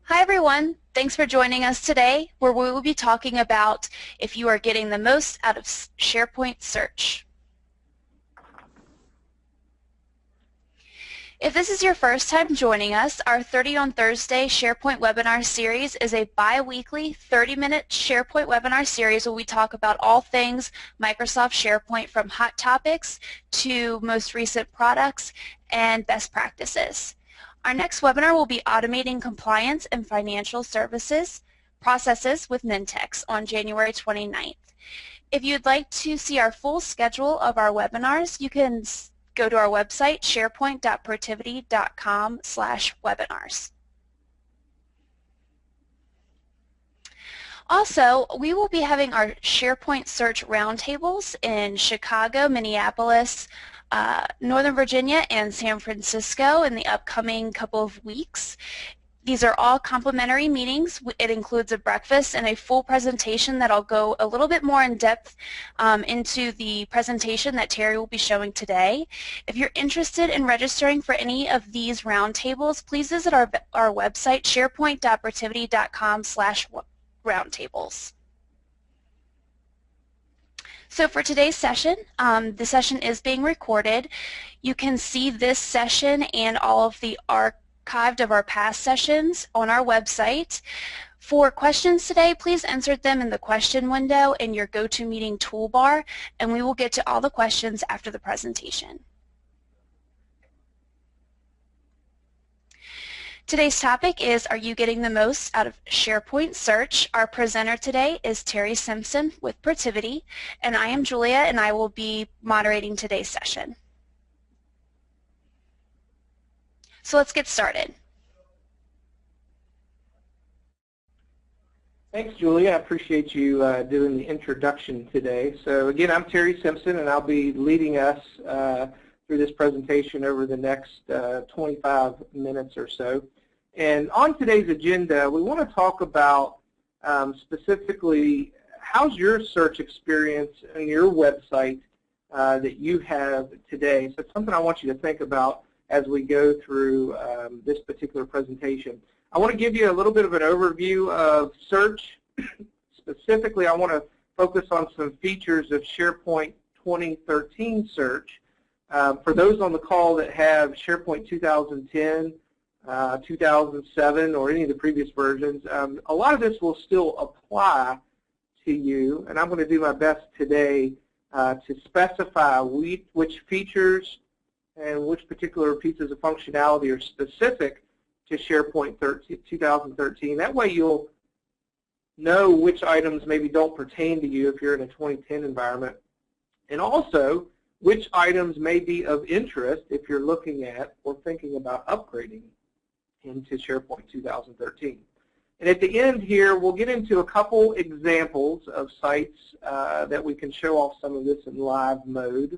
Hi everyone, thanks for joining us today where we will be talking about if you are getting the most out of SharePoint search. If this is your first time joining us, our 30 on Thursday SharePoint webinar series is a bi-weekly 30-minute SharePoint webinar series where we talk about all things Microsoft SharePoint, from hot topics to most recent products and best practices. Our next webinar will be Automating Compliance and Financial Services Processes with Nintex on January 29th. If you'd like to see our full schedule of our webinars, you can go to our website, sharepoint.protiviti.com/webinars. Also, we will be having our SharePoint search roundtables in Chicago, Minneapolis, Northern Virginia, and San Francisco in the upcoming couple of weeks. These are all complimentary meetings. It includes a breakfast and a full presentation that'll go a little bit more in depth into the presentation that Terry will be showing today. If you're interested in registering for any of these roundtables, please visit our website, sharepoint.protiviti.com/roundtables. So for today's session, the session is being recorded. You can see this session and all of the archived of our past sessions on our website. For questions today, please insert them in the question window in your GoToMeeting toolbar, and we will get to all the questions after the presentation. Today's topic is, are you getting the most out of SharePoint search? Our presenter today is Terry Simpson with Protiviti, and I am Julia, and I will be moderating today's session. So let's get started. Thanks, Julia. I appreciate you doing the introduction today. So again, I'm Terry Simpson, and I'll be leading us through this presentation over the next 25 minutes or so. And on today's agenda, we want to talk about specifically, how's your search experience on your website that you have today. So it's something I want you to think about as we go through this particular presentation. I want to give you a little bit of an overview of search. Specifically, I want to focus on some features of SharePoint 2013 search. For those on the call that have SharePoint 2010, 2007, or any of the previous versions, a lot of this will still apply to you, and I'm going to do my best today to specify which features and which particular pieces of functionality are specific to SharePoint 2013. That way you'll know which items maybe don't pertain to you if you're in a 2010 environment, and also which items may be of interest if you're looking at or thinking about upgrading into SharePoint 2013. And at the end here, we'll get into a couple examples of sites that we can show off some of this in live mode,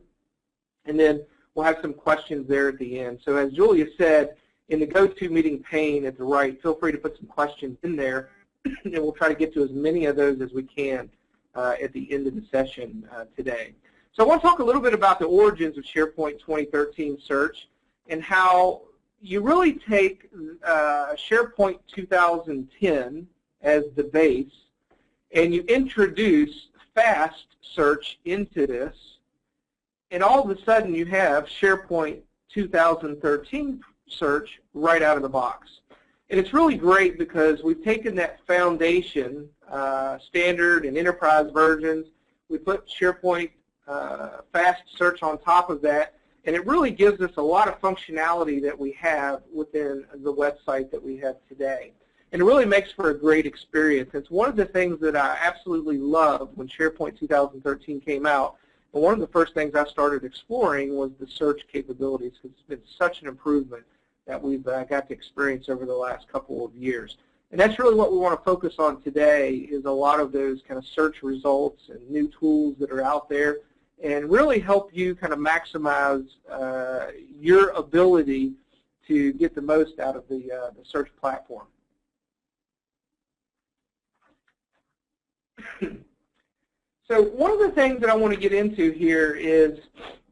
and then we'll have some questions there at the end. So as Julia said, in the GoToMeeting pane at the right, feel free to put some questions in there, and we'll try to get to as many of those as we can at the end of the session today. So I want to talk a little bit about the origins of SharePoint 2013 search and how you really take SharePoint 2010 as the base, and you introduce fast search into this, and all of a sudden you have SharePoint 2013 search right out of the box. And it's really great because we've taken that foundation, standard and enterprise versions, we put SharePoint fast search on top of that, and it really gives us a lot of functionality that we have within the website that we have today. And it really makes for a great experience. It's one of the things that I absolutely loved when SharePoint 2013 came out. And one of the first things I started exploring was the search capabilities, because it's been such an improvement that we've got to experience over the last couple of years. And that's really what we want to focus on today, is a lot of those kind of search results and new tools that are out there, and really help you kind of maximize your ability to get the most out of the search platform. So one of the things that I want to get into here is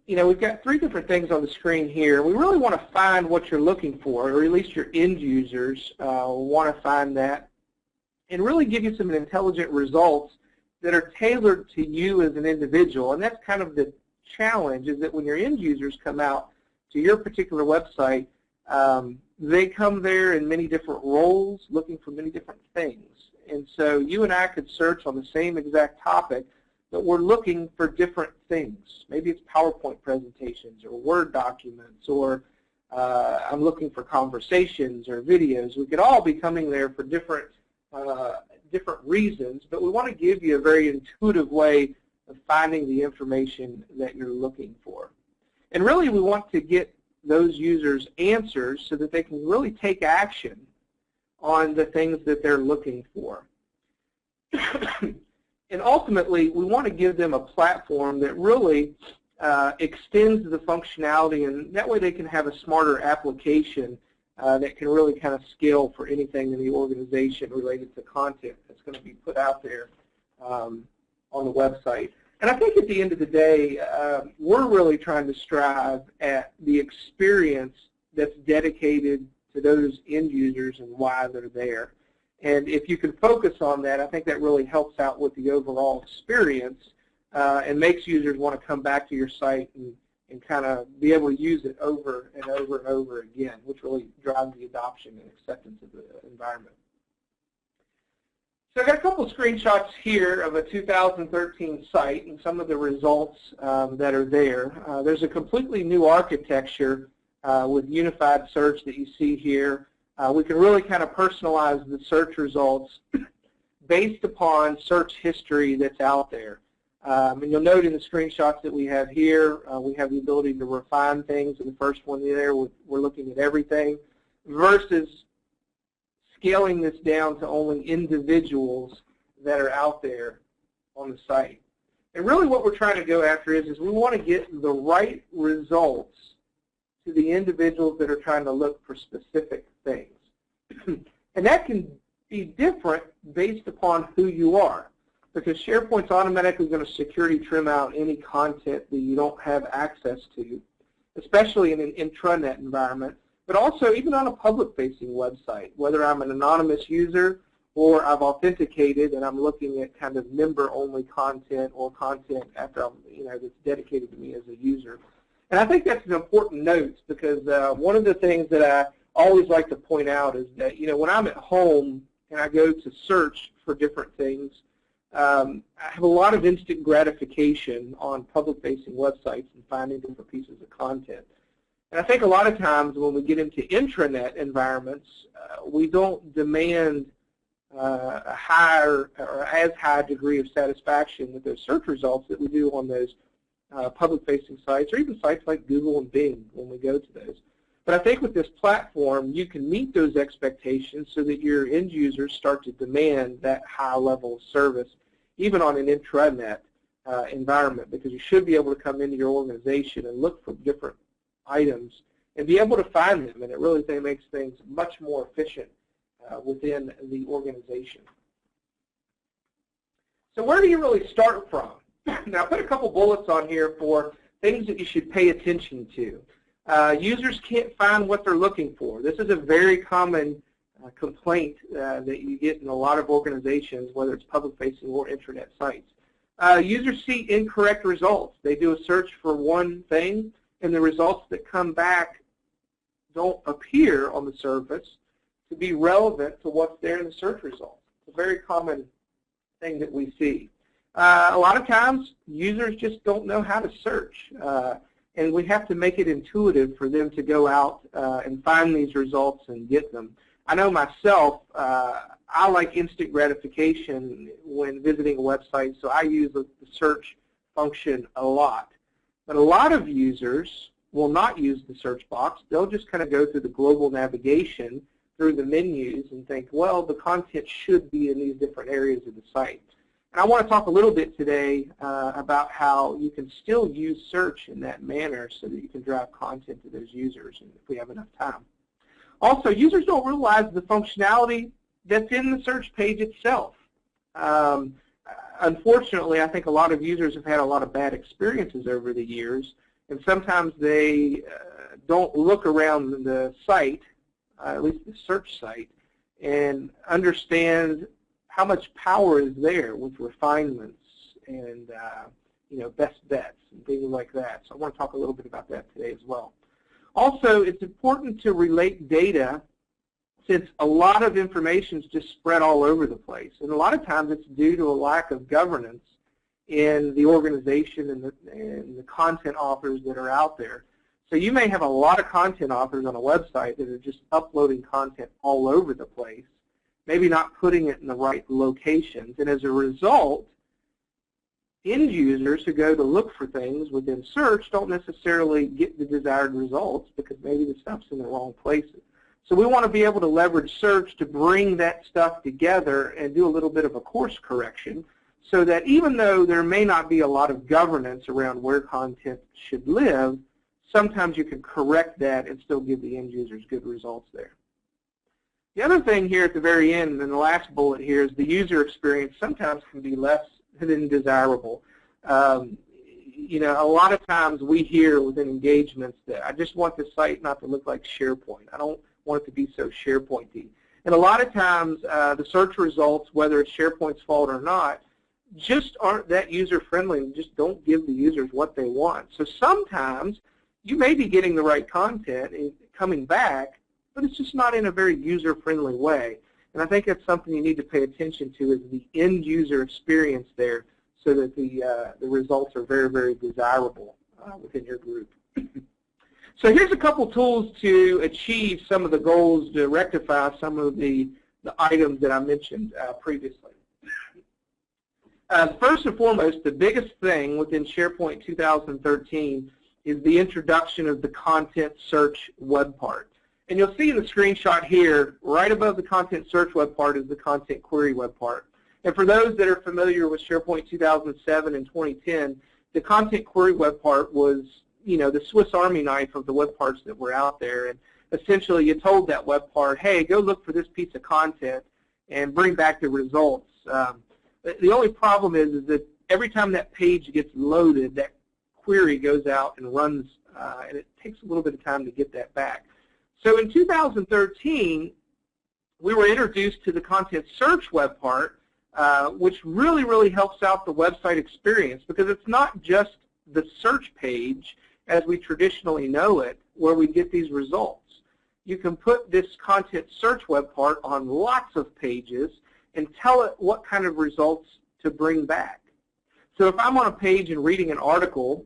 we've got three different things on the screen here. We really want to find what you're looking for, or at least your end users want to find that, and really give you some intelligent results that are tailored to you as an individual. And that's kind of the challenge, is that when your end users come out to your particular website, they come there in many different roles, looking for many different things. And so you and I could search on the same exact topic, but we're looking for different things. Maybe it's PowerPoint presentations or Word documents, or I'm looking for conversations or videos. We could all be coming there for different reasons, but we want to give you a very intuitive way of finding the information that you're looking for. And really, we want to get those users answers so that they can really take action on the things that they're looking for. And ultimately, we want to give them a platform that really extends the functionality, and that way they can have a smarter application that can really kind of scale for anything in the organization related to content that's going to be put out there on the website. And I think at the end of the day, we're really trying to strive at the experience that's dedicated to those end users and why they're there. And if you can focus on that, I think that really helps out with the overall experience and makes users want to come back to your site and kind of be able to use it over and over and over again, which really drives the adoption and acceptance of the environment. So I've got a couple of screenshots here of a 2013 site and some of the results that are there. There's a completely new architecture with unified search that you see here. We can really kind of personalize the search results based upon search history that's out there. And you'll note in the screenshots that we have here, we have the ability to refine things. In the first one there, we're looking at everything, versus scaling this down to only individuals that are out there on the site. And really what we're trying to go after is we want to get the right results to the individuals that are trying to look for specific things. And that can be different based upon who you are, because SharePoint's automatically going to security trim out any content that you don't have access to, especially in an intranet environment, but also even on a public-facing website, whether I'm an anonymous user or I've authenticated and I'm looking at kind of member-only content or content after that's dedicated to me as a user. And I think that's an important note, because one of the things that I always like to point out is that when I'm at home and I go to search for different things, I have a lot of instant gratification on public-facing websites and finding different pieces of content. And I think a lot of times when we get into intranet environments, we don't demand a higher or as high degree of satisfaction with those search results that we do on those public-facing sites, or even sites like Google and Bing when we go to those. But I think with this platform, you can meet those expectations so that your end users start to demand that high level of service, even on an intranet environment, because you should be able to come into your organization and look for different items and be able to find them, and it really makes things much more efficient within the organization. So where do you really start from? Now, I put a couple bullets on here for things that you should pay attention to. Users can't find what they're looking for. This is a very common complaint that you get in a lot of organizations, whether it's public-facing or intranet sites. Users see incorrect results. They do a search for one thing, and the results that come back don't appear on the surface to be relevant to what's there in the search results. It's a very common thing that we see. A lot of times, users just don't know how to search, and we have to make it intuitive for them to go out and find these results and get them. I know myself, I like instant gratification when visiting a website, so I use the search function a lot. But a lot of users will not use the search box. They'll just kind of go through the global navigation through the menus and think, well, the content should be in these different areas of the site. And I want to talk a little bit today about how you can still use search in that manner so that you can drive content to those users, and if we have enough time. Also, users don't realize the functionality that's in the search page itself. Unfortunately, I think a lot of users have had a lot of bad experiences over the years, and sometimes they don't look around the site, at least the search site, and understand how much power is there with refinements and best bets and things like that. So I want to talk a little bit about that today as well. Also, it's important to relate data, since a lot of information is just spread all over the place, and a lot of times it's due to a lack of governance in the organization and the content authors that are out there. So you may have a lot of content authors on a website that are just uploading content all over the place, maybe not putting it in the right locations, and as a result, end users who go to look for things within search don't necessarily get the desired results because maybe the stuff's in the wrong places. So we want to be able to leverage search to bring that stuff together and do a little bit of a course correction, so that even though there may not be a lot of governance around where content should live, sometimes you can correct that and still give the end users good results there. The other thing here at the very end, and the last bullet here, is the user experience sometimes can be less than desirable. A lot of times we hear within engagements that I just want the site not to look like SharePoint. I don't want it to be so SharePoint-y. And a lot of times the search results, whether it's SharePoint's fault or not, just aren't that user-friendly and just don't give the users what they want. So sometimes you may be getting the right content and coming back, but it's just not in a very user-friendly way. And I think that's something you need to pay attention to, is the end user experience there, so that the results are very, very desirable within your group. So here's a couple tools to achieve some of the goals, to rectify some of the items that I mentioned previously. First and foremost, the biggest thing within SharePoint 2013 is the introduction of the content search web part. And you'll see in the screenshot here, right above the content search web part is the content query web part. And for those that are familiar with SharePoint 2007 and 2010, the content query web part was, the Swiss Army knife of the web parts that were out there. And essentially you told that web part, hey, go look for this piece of content and bring back the results. The only problem is that every time that page gets loaded, that query goes out and runs, and it takes a little bit of time to get that back. So in 2013, we were introduced to the content search web part, which really, really helps out the website experience, because it's not just the search page as we traditionally know it where we get these results. You can put this content search web part on lots of pages and tell it what kind of results to bring back. So if I'm on a page and reading an article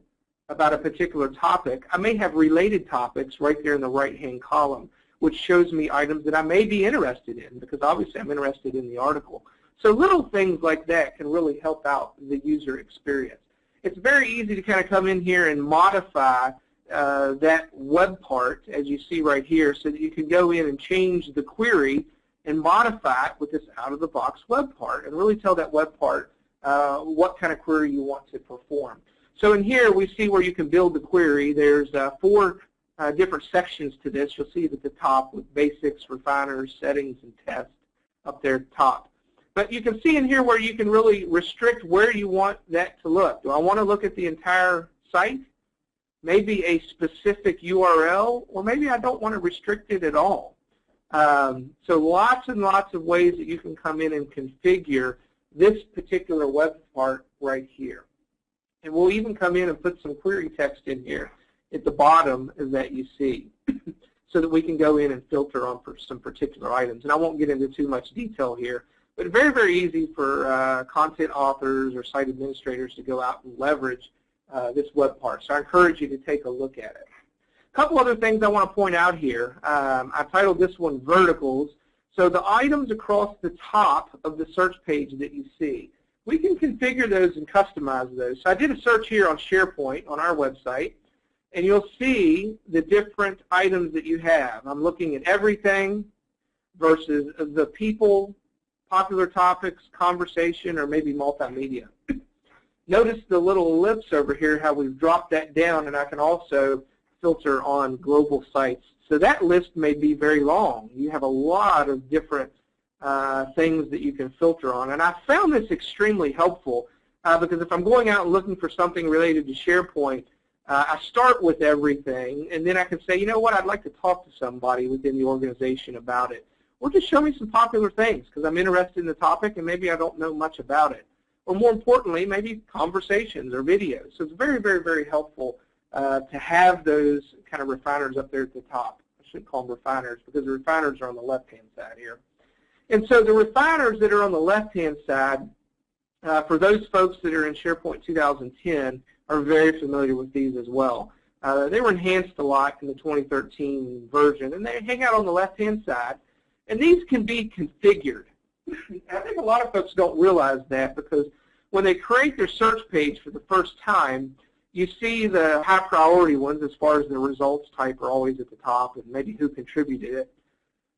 about a particular topic, I may have related topics right there in the right-hand column, which shows me items that I may be interested in, because obviously I'm interested in the article. So little things like that can really help out the user experience. It's very easy to kind of come in here and modify that web part, as you see right here, so that you can go in and change the query and modify it with this out-of-the-box web part, and really tell that web part what kind of query you want to perform. So in here we see where you can build the query. There's 4 different sections to this. You'll see it at the top with basics, refiners, settings, and tests up there at the top. But you can see in here where you can really restrict where you want that to look. Do I want to look at the entire site? Maybe a specific URL, or maybe I don't want to restrict it at all. So lots and lots of ways that you can come in and configure this particular web part right here. And we'll even come in and put some query text in here at the bottom that you see, so that we can go in and filter on for some particular items. And I won't get into too much detail here, but very, very easy for content authors or site administrators to go out and leverage this web part. So I encourage you to take a look at it. A couple other things I want to point out here. I titled this one Verticals. So the items across the top of the search page that you see, we can configure those and customize those. So I did a search here on SharePoint on our website, and you'll see the different items that you have. I'm looking at everything versus the people, popular topics, conversation, or maybe multimedia. Notice the little ellipse over here, how we've dropped that down, and I can also filter on global sites. So that list may be very long. You have a lot of different things that you can filter on. And I found this extremely helpful because if I'm going out and looking for something related to SharePoint, I start with everything, and then I can say, you know what, I'd like to talk to somebody within the organization about it. Or just show me some popular things because I'm interested in the topic and maybe I don't know much about it. Or more importantly, maybe conversations or videos. So it's very, very, very helpful to have those kind of refiners up there at the top. I shouldn't call them refiners because the refiners are on the left-hand side here. And so the refiners that are on the left-hand side, for those folks that are in SharePoint 2010, are very familiar with these as well. They were enhanced a lot in the 2013 version, and they hang out on the left-hand side. And these can be configured. I think a lot of folks don't realize that because when they create their search page for the first time, you see the high priority ones as far as the results type are always at the top and maybe who contributed it.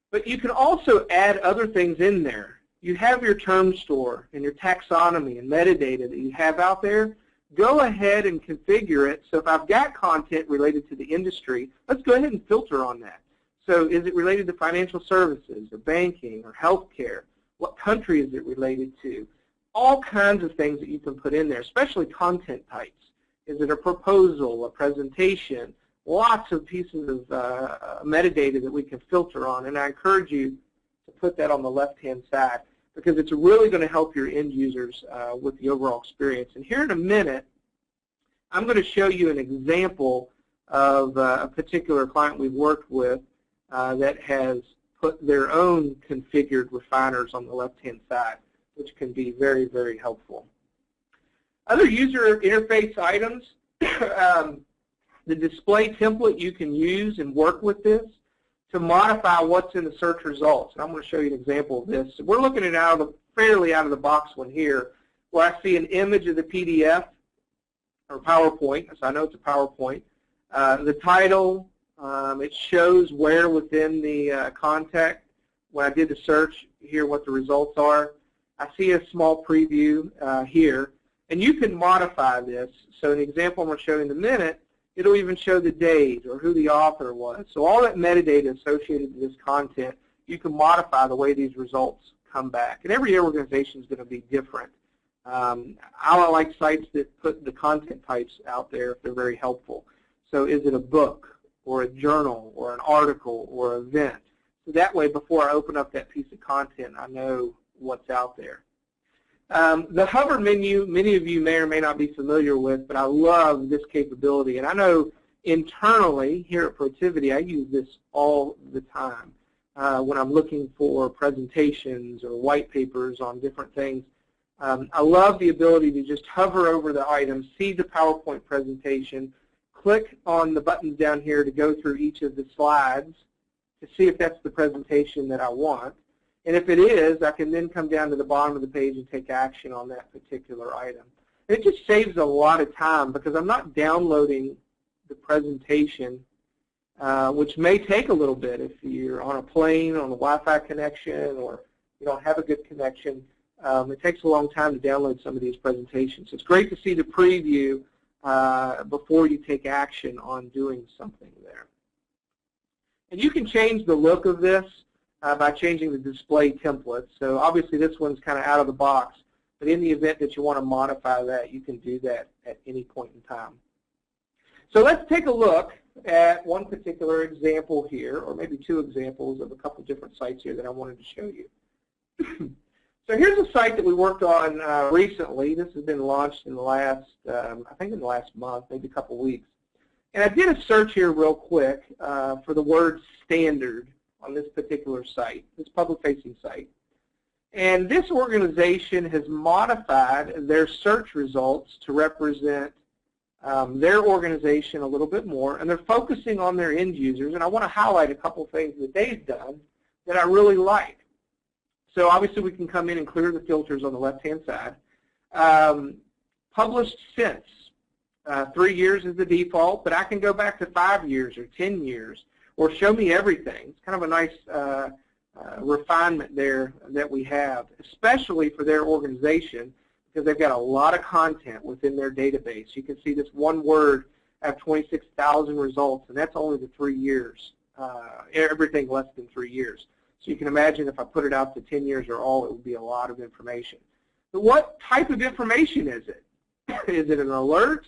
But you can also add other things in there. You have your term store and your taxonomy and metadata that you have out there. Go ahead and configure it. So if I've got content related to the industry, let's go ahead and filter on that. So is it related to financial services or banking or healthcare? What country is it related to? All kinds of things that you can put in there, especially content types. Is it a proposal, a presentation? Lots of pieces of metadata that we can filter on, and I encourage you to put that on the left-hand side because it's really going to help your end users with the overall experience. And here in a minute, I'm going to show you an example of a particular client we've worked with that has put their own configured refiners on the left-hand side, which can be very, very helpful. Other user interface items, the display template you can use and work with this to modify what's in the search results. And I'm going to show you an example of this. So we're looking at fairly out of the box one here, where I see an image of the PDF or PowerPoint, so I know it's a PowerPoint. The title, it shows where within the contact, when I did the search, here what the results are. I see a small preview here, and you can modify this. So an example I'm going to show you in a minute, it'll even show the date or who the author was. So all that metadata associated with this content, you can modify the way these results come back. And every organization is going to be different. I like sites that put the content types out there if they're very helpful. So is it a book or a journal or an article or an event? So that way, before I open up that piece of content, I know what's out there. The hover menu, many of you may or may not be familiar with, but I love this capability. And I know internally here at Protiviti, I use this all the time when I'm looking for presentations or white papers on different things. I love the ability to just hover over the item, see the PowerPoint presentation, click on the buttons down here to go through each of the slides to see if that's the presentation that I want. And if it is, I can then come down to the bottom of the page and take action on that particular item. And it just saves a lot of time because I'm not downloading the presentation, which may take a little bit if you're on a plane, on a Wi-Fi connection, or you don't have a good connection. It takes a long time to download some of these presentations. It's great to see the preview before you take action on doing something there. And you can change the look of this by changing the display template. So obviously this one's kind of out of the box, but in the event that you want to modify that, you can do that at any point in time. So let's take a look at one particular example here, or maybe two examples of a couple different sites here that I wanted to show you. So here's a site that we worked on recently. This has been launched in the last, I think in the last month, maybe a couple weeks. And I did a search here real quick for the word standard on this particular site, this public-facing site. And this organization has modified their search results to represent their organization a little bit more, and they're focusing on their end users. And I want to highlight a couple things that they've done that I really like. So obviously we can come in and clear the filters on the left-hand side. Published since. 3 years is the default, but I can go back to 5 years or 10 years or show me everything. It's kind of a nice refinement there that we have, especially for their organization because they've got a lot of content within their database. You can see this one word have 26,000 results, and that's only the 3 years, everything less than 3 years. So you can imagine if I put it out to 10 years or all, it would be a lot of information. But what type of information is it? Is it an alert?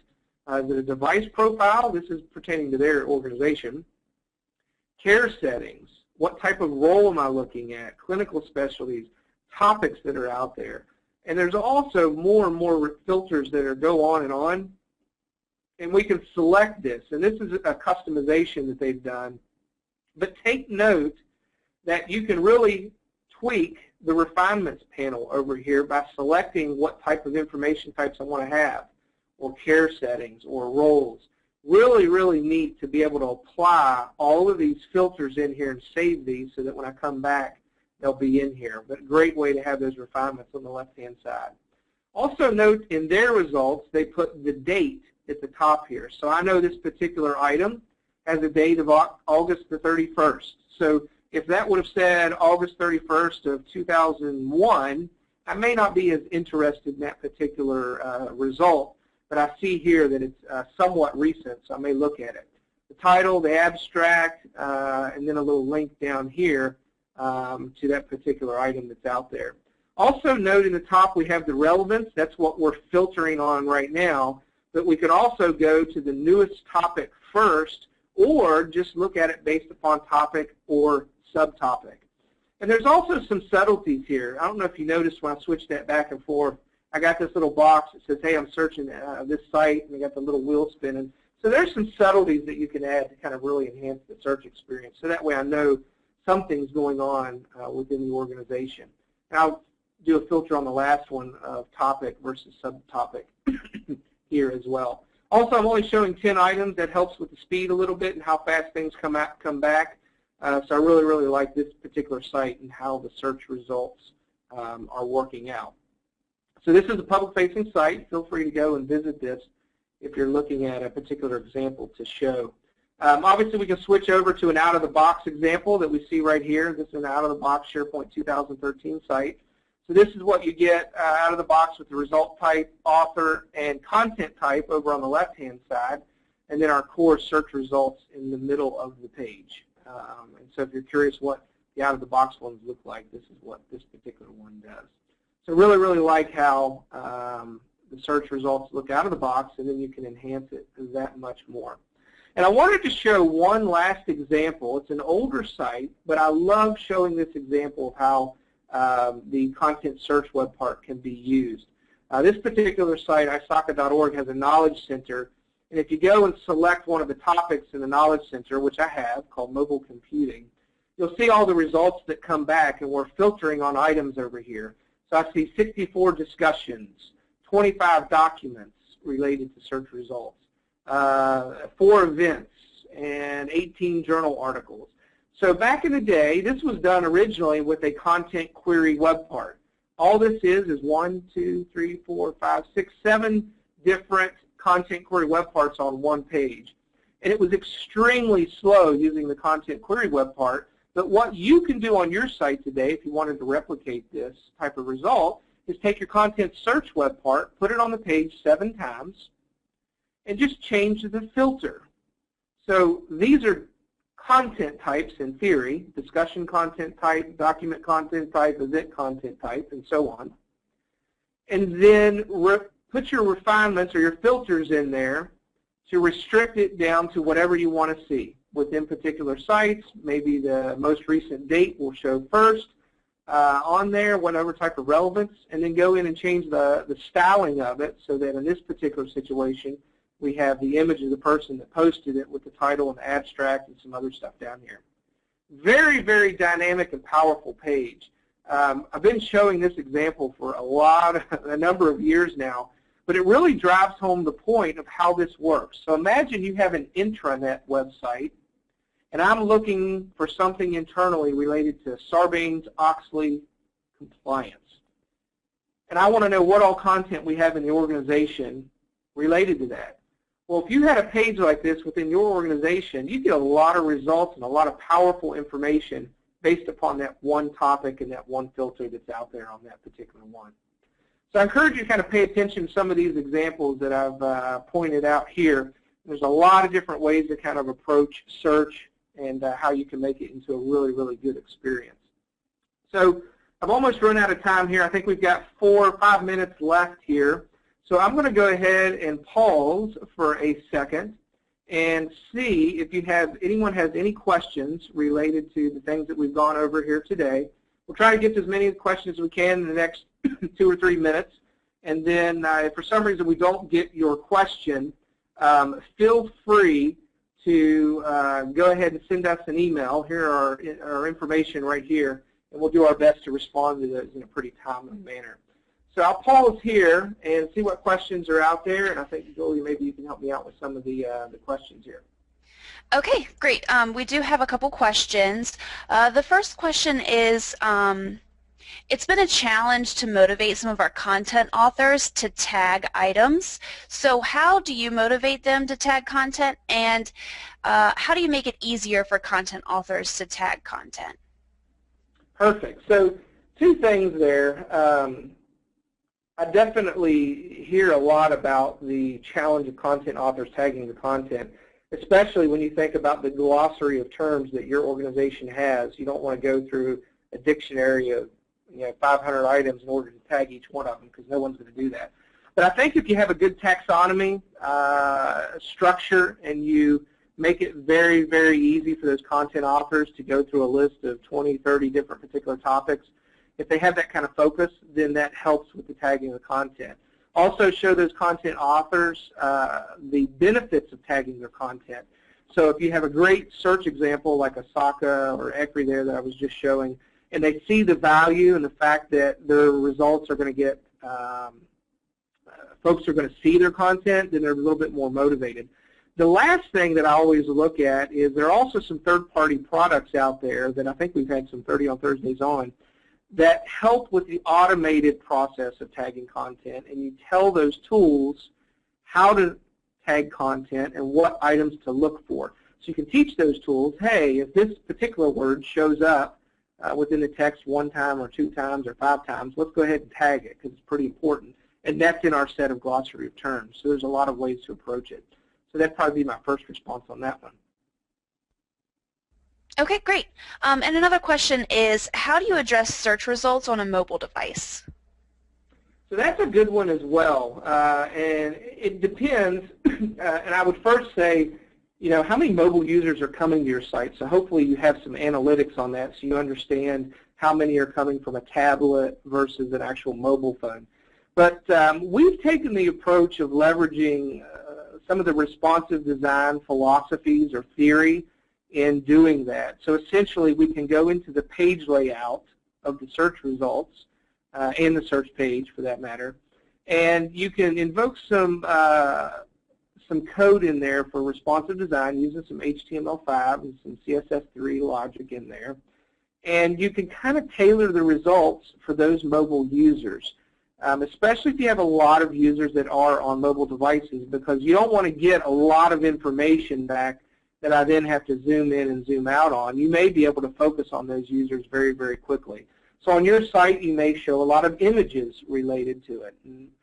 Is it a device profile? This is pertaining to their organization. Care settings. What type of role am I looking at? Clinical specialties, topics that are out there. And there's also more and more filters that go on. And we can select this. And this is a customization that they've done. But take note that you can really tweak the refinements panel over here by selecting what type of information types I want to have, or care settings, or roles. Really, really neat to be able to apply all of these filters in here and save these so that when I come back, they'll be in here. But a great way to have those refinements on the left-hand side. Also note in their results, they put the date at the top here. So I know this particular item has a date of August the 31st. So if that would have said August 31st of 2001, I may not be as interested in that particular result, but I see here that it's somewhat recent, so I may look at it. The title, the abstract, and then a little link down here to that particular item that's out there. Also note in the top we have the relevance. That's what we're filtering on right now, but we can also go to the newest topic first, or just look at it based upon topic or subtopic. And there's also some subtleties here. I don't know if you noticed when I switched that back and forth, I got this little box that says, hey, I'm searching this site, and I got the little wheel spinning. So there's some subtleties that you can add to kind of really enhance the search experience. So that way I know something's going on within the organization. And I'll do a filter on the last one of topic versus subtopic here as well. Also, I'm only showing 10 items. That helps with the speed a little bit and how fast things come back. So I really, really like this particular site and how the search results are working out. So this is a public-facing site. Feel free to go and visit this if you're looking at a particular example to show. Obviously, we can switch over to an out-of-the-box example that we see right here. This is an out-of-the-box SharePoint 2013 site. So this is what you get out of the box with the result type, author, and content type over on the left-hand side, and then our core search results in the middle of the page. And so if you're curious what the out-of-the-box ones look like, this is what this particular one does. So really, really like how the search results look out of the box, and then you can enhance it that much more. And I wanted to show one last example. It's an older site, but I love showing this example of how the content search web part can be used. This particular site, isaka.org, has a knowledge center, and if you go and select one of the topics in the knowledge center, which I have, called mobile computing, you'll see all the results that come back, and we're filtering on items over here. So I see 64 discussions, 25 documents related to search results, 4 events, and 18 journal articles. So back in the day, this was done originally with a content query web part. All this is 1, 2, 3, 4, 5, 6, 7 different content query web parts on one page. And it was extremely slow using the content query web part. But what you can do on your site today, if you wanted to replicate this type of result, is take your content search web part, put it on the page 7 times, and just change the filter. So these are content types in theory: discussion content type, document content type, event content type, and so on. And then put your refinements or your filters in there to restrict it down to whatever you want to see. Within particular sites, maybe the most recent date will show first on there, whatever type of relevance, and then go in and change the styling of it so that in this particular situation, we have the image of the person that posted it with the title and the abstract and some other stuff down here. Very, very dynamic and powerful page. I've been showing this example for a number of years now, but it really drives home the point of how this works. So imagine you have an intranet website, and I'm looking for something internally related to Sarbanes-Oxley compliance. And I want to know what all content we have in the organization related to that. Well, if you had a page like this within your organization, you get a lot of results and a lot of powerful information based upon that one topic and that one filter that's out there on that particular one. So I encourage you to kind of pay attention to some of these examples that I've pointed out here. There's a lot of different ways to kind of approach search and how you can make it into a really, really good experience. So I've almost run out of time here. I think we've got 4 or 5 minutes left here. So I'm going to go ahead and pause for a second and see if anyone has any questions related to the things that we've gone over here today. We'll try to get to as many questions as we can in the next 2 or 3 minutes. And then if for some reason we don't get your question, feel free to go ahead and send us an email. Here are our information right here, and we'll do our best to respond to those in a pretty timely manner. So I'll pause here and see what questions are out there, and I think, Julia, maybe you can help me out with some of the questions here. Okay, great. We do have a couple questions. The first question is, it's been a challenge to motivate some of our content authors to tag items. So how do you motivate them to tag content, and how do you make it easier for content authors to tag content? Perfect. So 2 things there. I definitely hear a lot about the challenge of content authors tagging the content, especially when you think about the glossary of terms that your organization has. You don't want to go through a dictionary of 500 items in order to tag each one of them, because no one's going to do that. But I think if you have a good taxonomy structure and you make it very, very easy for those content authors to go through a list of 20, 30 different particular topics, if they have that kind of focus, then that helps with the tagging of the content. Also show those content authors the benefits of tagging their content. So if you have a great search example like Asaka or ECRI there that I was just showing, and they see the value and the fact that their results are going to get, folks are going to see their content, then they're a little bit more motivated. The last thing that I always look at is there are also some third-party products out there that I think we've had some 30 on Thursdays on that help with the automated process of tagging content, and you tell those tools how to tag content and what items to look for. So you can teach those tools, hey, if this particular word shows up within the text 1 time or 2 times or 5 times, let's go ahead and tag it because it's pretty important. And that's in our set of glossary of terms. So there's a lot of ways to approach it. So that'd probably be my first response on that one. Okay, great. And another question is, how do you address search results on a mobile device? So that's a good one as well. And it depends. And I would first say, how many mobile users are coming to your site? So hopefully you have some analytics on that so you understand how many are coming from a tablet versus an actual mobile phone. But we've taken the approach of leveraging some of the responsive design philosophies or theory in doing that. So essentially we can go into the page layout of the search results and the search page for that matter, and you can invoke some code in there for responsive design using some HTML5 and some CSS3 logic in there, and you can kind of tailor the results for those mobile users, especially if you have a lot of users that are on mobile devices, because you don't want to get a lot of information back that I then have to zoom in and zoom out on. You may be able to focus on those users very, very quickly. So on your site, you may show a lot of images related to it.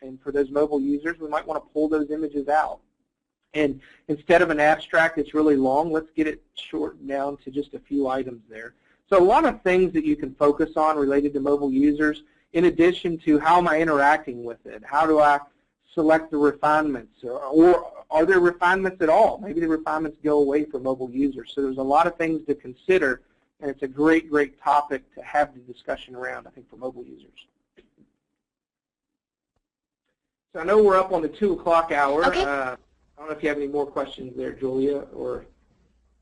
And for those mobile users, we might want to pull those images out. And instead of an abstract that's really long, let's get it shortened down to just a few items there. So a lot of things that you can focus on related to mobile users, in addition to how am I interacting with it? How do I select the refinements? Or are there refinements at all? Maybe the refinements go away for mobile users. So there's a lot of things to consider, and it's a great, great topic to have the discussion around, I think, for mobile users. So I know we're up on the 2 o'clock hour. Okay. I don't know if you have any more questions there, Julia, or...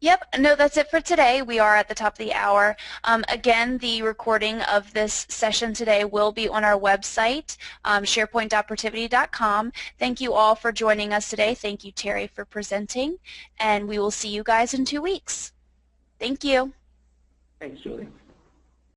Yep, no, that's it for today. We are at the top of the hour. Again, the recording of this session today will be on our website, sharepoint.protiviti.com. Thank you all for joining us today. Thank you, Terry, for presenting, and we will see you guys in 2 weeks. Thank you. Thanks, Julia.